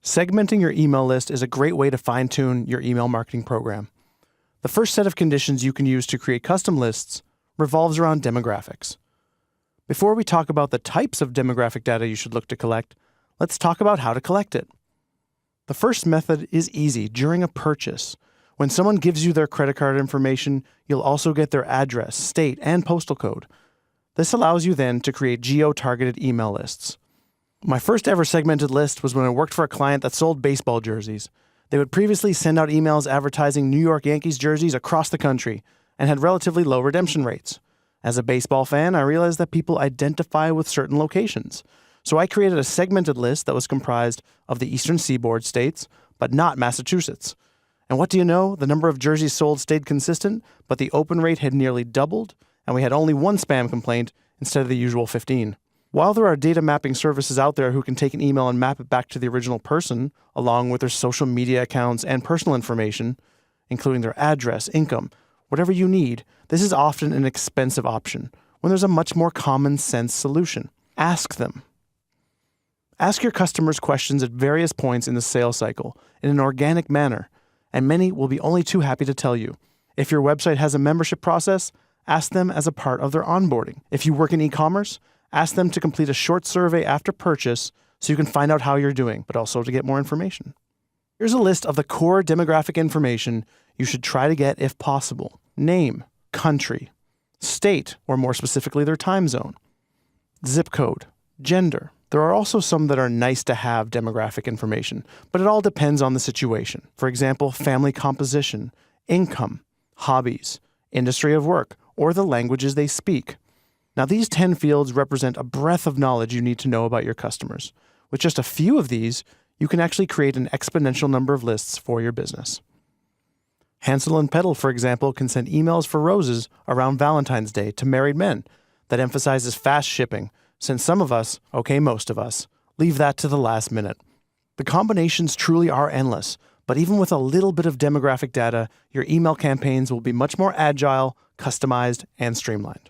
Segmenting your email list is a great way to fine-tune your email marketing program. The first set of conditions you can use to create custom lists revolves around demographics. Before we talk about the types of demographic data you should look to collect, let's talk about how to collect it. The first method is easy during a purchase. When someone gives you their credit card information, you'll also get their address, state, and postal code. This allows you then to create geo-targeted email lists. My first ever segmented list was when I worked for a client that sold baseball jerseys. They would previously send out emails advertising New York Yankees jerseys across the country and had relatively low redemption rates. As a baseball fan, I realized that people identify with certain locations. So I created a segmented list that was comprised of the Eastern Seaboard states, but not Massachusetts. And what do you know? The number of jerseys sold stayed consistent, but the open rate had nearly doubled, and we had only one spam complaint instead of the usual 15. While there are data mapping services out there who can take an email and map it back to the original person, along with their social media accounts and personal information, including their address, income, whatever you need, this is often an expensive option when there's a much more common sense solution. Ask them. Ask your customers questions at various points in the sales cycle in an organic manner, and many will be only too happy to tell you. If your website has a membership process, ask them as a part of their onboarding. If you work in e-commerce, ask them to complete a short survey after purchase so you can find out how you're doing, but also to get more information. Here's a list of the core demographic information you should try to get if possible. Name, country, state, or more specifically their time zone, zip code, gender. There are also some that are nice to have demographic information, but it all depends on the situation. For example, family composition, income, hobbies, industry of work, or the languages they speak. Now, these 10 fields represent a breadth of knowledge you need to know about your customers. With just a few of these, you can actually create an exponential number of lists for your business. Hansel and Petal, for example, can send emails for roses around Valentine's Day to married men that emphasizes fast shipping, since some of us, okay, most of us, leave that to the last minute. The combinations truly are endless, but even with a little bit of demographic data, your email campaigns will be much more agile, customized, and streamlined.